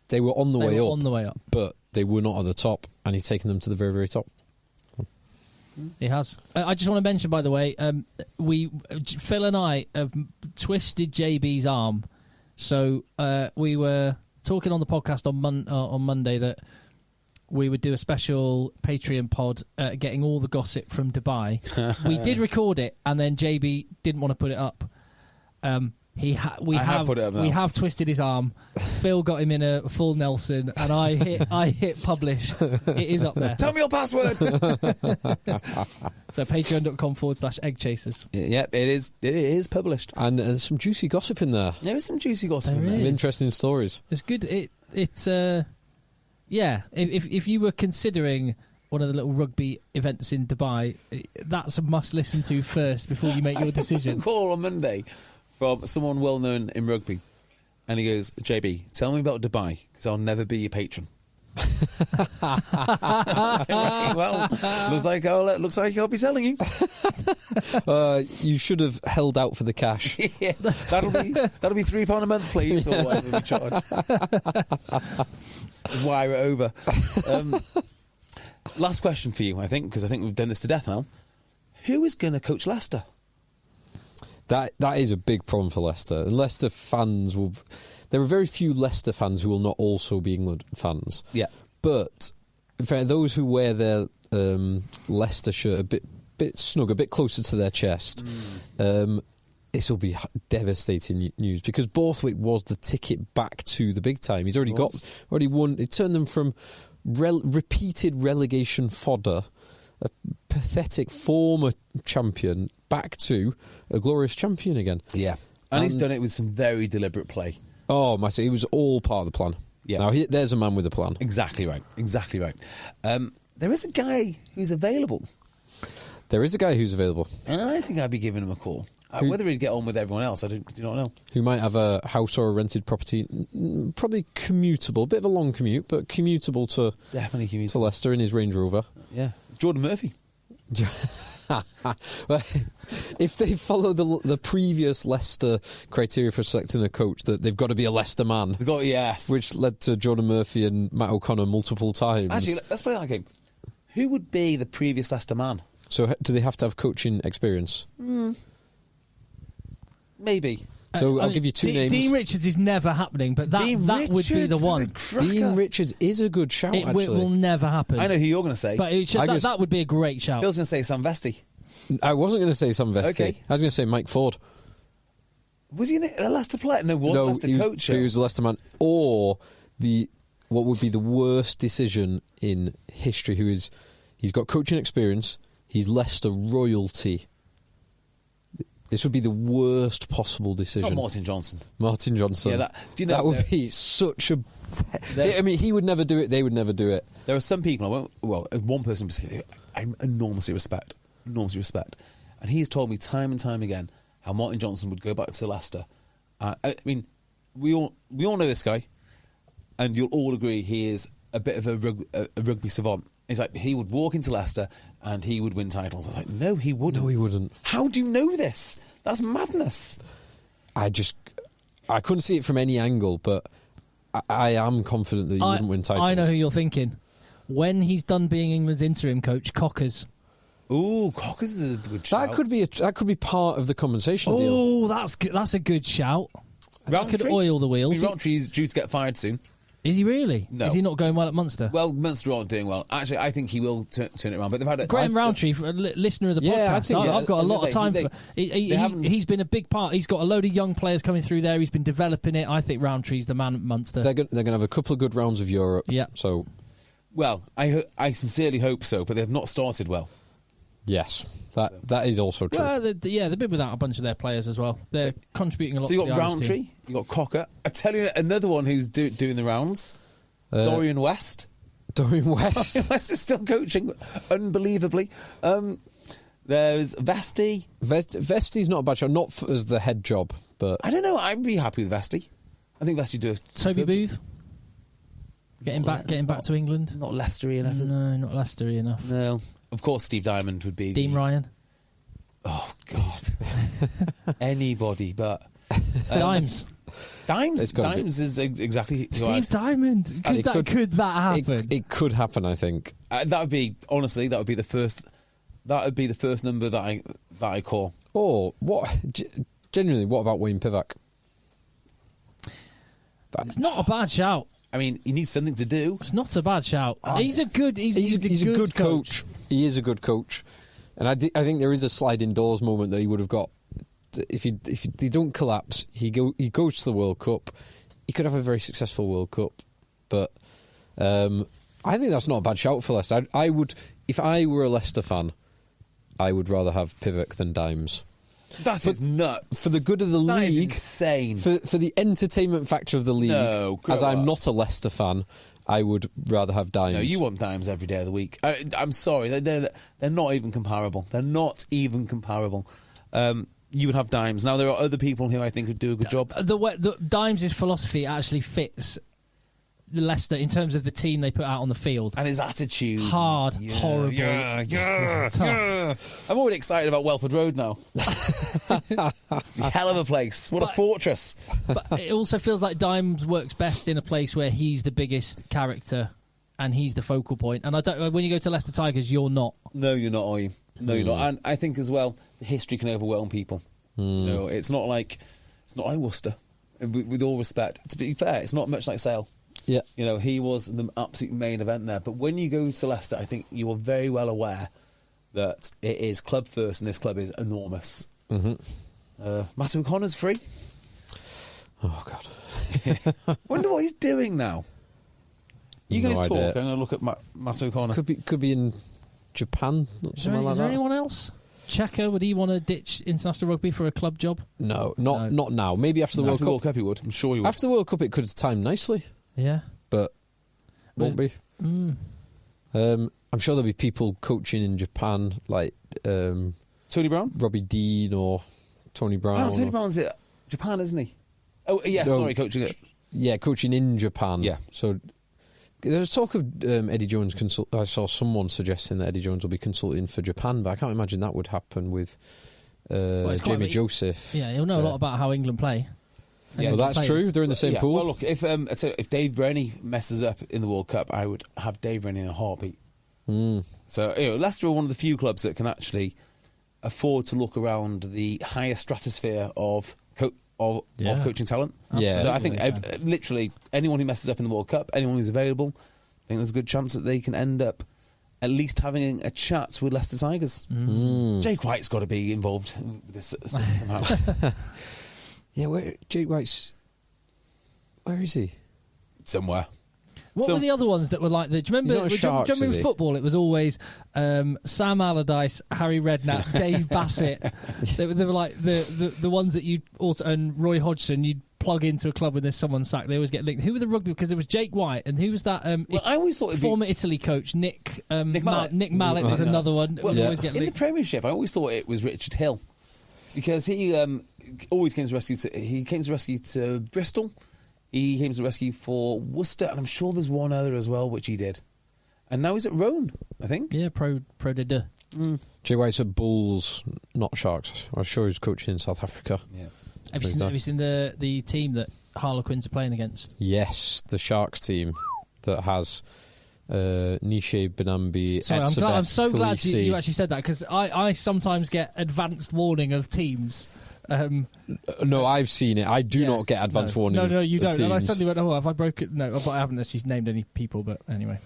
they were on the way up. On the way up. But they were not at the top, and he's taken them to the very, very top. He has. I just want to mention, by the way, Phil and I have twisted JB's arm. So we were talking on the podcast on Monday that we would do a special Patreon pod getting all the gossip from Dubai. We did record it, and then JB didn't want to put it up. We have put it up now. We have twisted his arm. Phil got him in a full Nelson, and I hit publish. It is up there. Tell me your password. So patreon.com/EggChasers. Yeah, it is. It is published. And there's some juicy gossip in there. There is some juicy gossip There in there. is. Interesting stories. It's good. It's yeah. If you were considering one of the little rugby events in Dubai, that's a must listen to first before you make your I decision. had a call on Monday from someone well known in rugby, and he goes, "JB, tell me about Dubai because I'll never be your patron." Right, well, looks like I'll be selling you. You should have held out for the cash. Yeah, that'll be £3 a month, please, or whatever we charge. Wire it over. Last question for you, I think, because I think we've done this to death now. Who is going to coach Leicester? That is a big problem for Leicester. And Leicester fans will... There are very few Leicester fans who will not also be England fans. Yeah. But for those who wear their Leicester shirt a bit snug, a bit closer to their chest, this will be devastating news because Borthwick was the ticket back to the big time. He's already won. It turned them from repeated relegation fodder, a pathetic former champion, back to a glorious champion again. Yeah. And he's done it with some very deliberate play. Oh, my! It was all part of the plan. Yeah. Now there's a man with a plan. Exactly right. Exactly right. There is a guy who's available. There is a guy who's available And I think I'd be giving him a call. Whether he'd get on with everyone else, I do not know. who might have a house or a rented property, probably commutable, bit of a long commute, but commutable to Definitely to Leicester in his Range Rover. Yeah. Jordan Murphy. Well, if they follow the previous Leicester criteria for selecting a coach, that they've got to be a Leicester man, Yes. which led to Jordan Murphy and Matt O'Connor multiple times. Actually, let's play that game. Who would be the previous Leicester man? So do they have to have coaching experience? Maybe. So I'll give you two names. Dean Richards is never happening, but that would be the one. Dean Richards is a good shout, It actually. will never happen. I know who you're going to say. But that would be a great shout. Bill's going to say Sam Vesti. I wasn't going to say Sam Vesti. Okay. I was going to say Mike Ford. Was he a Leicester player? No, Leicester coach. He was a Leicester man. Or what would be the worst decision in history, he's got coaching experience, he's Leicester royalty. This would be the worst possible decision. Not Martin Johnson. Martin Johnson. Yeah, that would be such a... I mean, he would never do it, they would never do it. There are some people, one person I enormously respect, and he's told me time and time again how Martin Johnson would go back to Leicester. I mean, we all know this guy, and you'll all agree he is a bit of a rugby savant. It's like he would walk into Leicester and he would win titles. I was like, no, he wouldn't. No, he wouldn't. How do you know this? That's madness. I couldn't see it from any angle, but I am confident that he wouldn't win titles. I know who you're thinking. When he's done being England's interim coach, Cockers. Ooh, Cockers is a good shout. That could be part of the compensation deal. Oh, that's a good shout. That could oil the wheels. Roundtree's due to get fired soon. Is he really? No. Is he not going well at Munster? Well, Munster aren't doing well. Actually, I think he will turn it around. But they've had Graham Roundtree, listener of the podcast. I've got a lot of time for. He's been a big part. He's got a load of young players coming through there. He's been developing it. I think Roundtree's the man at Munster. They're going to have a couple of good rounds of Europe. Yeah. So, well, I sincerely hope so, but they've not started well. Yes, that is also true. Well, they've been without a bunch of their players as well. They're contributing a lot. So you to got the Irish Roundtree, team. you got Cocker. I tell you, another one who's doing the rounds. Dorian West. Dorian West. West is still coaching, unbelievably. There's Vesty. Vesty's not a bad job, not as the head job, but I don't know. I'd be happy with Vesty. I think Vesty do. Toby Booth. Getting back to England. Not Leicester enough. Is it? No, not Leicester enough. No. Of course, Steve Diamond would be. Dean Ryan. Oh God. Anybody but Dimes. Dimes is exactly Steve Diamond. Could that happen? It could happen, I think. that would be the first. That would be the first number that I call. Or what? Genuinely, what about Wayne Pivac? It's not a bad shout. I mean, he needs something to do. It's not a bad shout. He's a good coach. He is a good coach, and I think there is a sliding doors moment that he would have got. If they don't collapse, he goes to the World Cup. He could have a very successful World Cup, but I think that's not a bad shout for Leicester. I would, if I were a Leicester fan, I would rather have Pivac than Dimes. That is nuts. For the good of the that league, is insane. For the entertainment factor of the league, as I'm not a Leicester fan, I would rather have Dimes. No, you want Dimes every day of the week. I'm sorry, they're not even comparable. They're not even comparable. You would have Dimes. Now, there are other people who I think would do a good job. The Dimes' philosophy actually fits Leicester in terms of the team they put out on the field. And his attitude. Hard, horrible, tough. I'm already excited about Welford Road now. Hell of a place. What a fortress. But it also feels like Dimes works best in a place where he's the biggest character and he's the focal point. And when you go to Leicester Tigers, you're not. No, you're not, are you? No, you're not. And I think as well, the history can overwhelm people. You know, it's not like Worcester. With all respect, to be fair, it's not much like Sale. Yeah, you know, he was the absolute main event there. But when you go to Leicester, I think you are very well aware that it is club first, and this club is enormous. Matt O'Connor's free. Oh God! Wonder what he's doing now. You guys talk. I'm going to look at Matt O'Connor. Could be in Japan. Is there anyone else? Checker, would he want to ditch international rugby for a club job? No, not now. Maybe after the World Cup. World Cup he would. I'm sure he would. After the World Cup, it could have timed nicely. Yeah, but won't be. I'm sure there'll be people coaching in Japan, like Tony Brown, Robbie Dean, or Tony Brown. Oh, Tony Brown's at Japan, isn't he? Oh, yeah. No, sorry, coaching it. Yeah, coaching in Japan. Yeah. So there was talk of Eddie Jones I saw someone suggesting that Eddie Jones will be consulting for Japan, but I can't imagine that would happen with Jamie Joseph. Yeah, he'll know a lot about how England play. Yeah, well, that's true. They're in the same pool. Well, look, if Dave Rennie messes up in the World Cup, I would have Dave Rennie in a heartbeat. So, Leicester are one of the few clubs that can actually afford to look around the higher stratosphere of coaching talent. Yeah. So I think literally anyone who messes up in the World Cup, anyone who's available, I think there's a good chance that they can end up at least having a chat with Leicester Tigers. Jake White's got to be involved with this somehow. Yeah, Jake White's... Where is he? Somewhere. What were the other ones that were like that? Do you remember, in football it was always Sam Allardyce, Harry Redknapp, Dave Bassett. They were like the ones that you'd also, and Roy Hodgson, you'd plug into a club when there's someone sacked. They always get linked. Who were the rugby? Because there was Jake White, and who was that? I always thought former Italy coach Nick Mallet. Nick Mallet was another one. Well, always get in linked. the Premiership, I always thought it was Richard Hill. because he always came to rescue. He came to rescue to Bristol. He came to rescue for Worcester, and I'm sure there's one other as well, which he did. And now he's at Roan, I think. Yeah, Pro de. Jay White's at Bulls, not Sharks. I'm sure he's coaching in South Africa. Yeah. Have you seen the team that Harlequins are playing against? Yes, the Sharks team that has Nishe Benambi. Sorry, Etzebeth, I'm so glad Khaleesi. you actually said that, because I sometimes get advanced warning of teams. No, I've seen it. I do not get advance warning. No, you don't. Teams. And I suddenly went, oh, have I broken? No, but I haven't actually named any people, but anyway.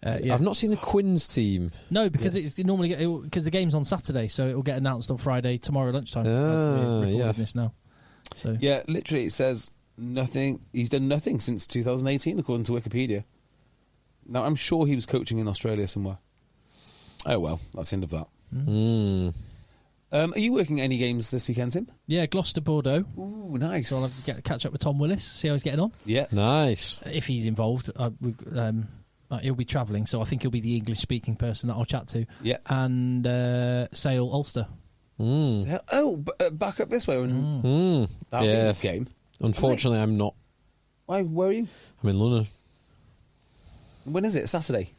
Yeah. I've not seen the Quins team. No, because it's normally because the game's on Saturday, so it will get announced on Friday tomorrow lunchtime. We're recording this now. So Yeah, literally it says nothing. He's done nothing since 2018, according to Wikipedia. Now, I'm sure he was coaching in Australia somewhere. Oh, well, that's the end of that. Are you working any games this weekend, Tim? yeah, Gloucester Bordeaux. Ooh, nice. So I'll have to catch up with Tom Willis, see how he's getting on. Yeah. Nice. If he's involved, he'll be travelling, so I think he'll be the English-speaking person that I'll chat to. Yeah. And Sale Ulster. Back up this way. That'll be a good game. Unfortunately, I'm not. Why? Where are you? I'm in London. When is it? Saturday?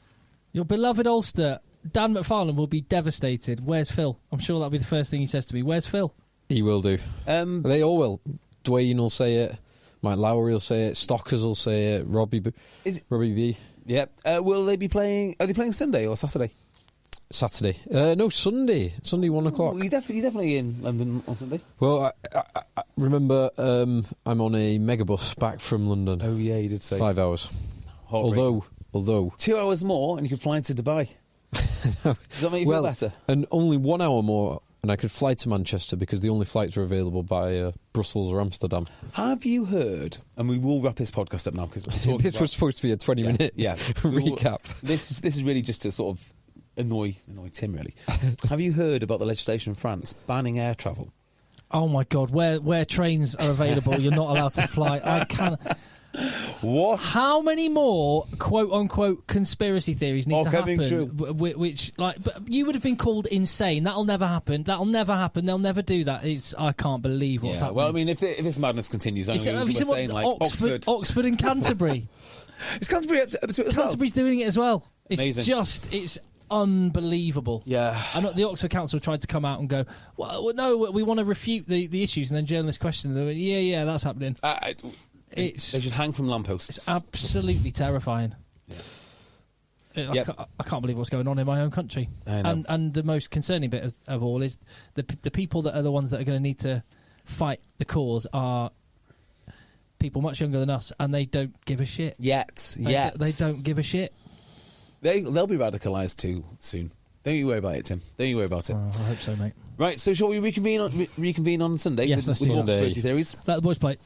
Your beloved Ulster, Dan McFarlane, will be devastated. Where's Phil? I'm sure that'll be the first thing he says to me. Where's Phil? He will do. They all will. Dwayne will say it. Mike Lowry will say it. Stockers will say it. Robbie B. Yeah. Will they be playing? Are they playing Sunday or Saturday? Saturday. No, Sunday. Sunday, 1 o'clock. You're definitely in London on Sunday. Well, I remember I'm on a megabus back from London. Oh yeah, you did say 5 hours. Although 2 hours more and you could fly into Dubai. Does that make you feel better? And only 1 hour more, and I could fly to Manchester because the only flights are available by Brussels or Amsterdam. Have you heard? And we will wrap this podcast up now because this was supposed to be a 20-minute recap. This is really just to sort of annoy Tim, really. Have you heard about the legislation in France banning air travel? Oh my God, where trains are available, you're not allowed to fly. I can't. What? How many more quote unquote conspiracy theories need to happen? True. Which, but you would have been called insane. That'll never happen. They'll never do that. I can't believe what's happening. Well, I mean, if this madness continues, I'm saying like Oxford and Canterbury. Is Canterbury up to it as well? Canterbury's doing it as well. It's Amazing. it's unbelievable. Yeah. And the Oxford Council tried to come out and go, well no, we want to refute the issues, and then journalists questioned them. Yeah, that's happening. They should hang from lampposts. It's absolutely terrifying. Yeah. I can't believe what's going on in my own country. I know. And the most concerning bit of all is the people that are the ones that are going to need to fight the cause are people much younger than us, and they don't give a shit. Yet. They don't give a shit. They'll be radicalised too soon. Don't you worry about it, Tim. Don't you worry about it. Oh, I hope so, mate. Right, so shall we reconvene on Sunday Yes, with more Sunday. conspiracy theories? Let the boys play.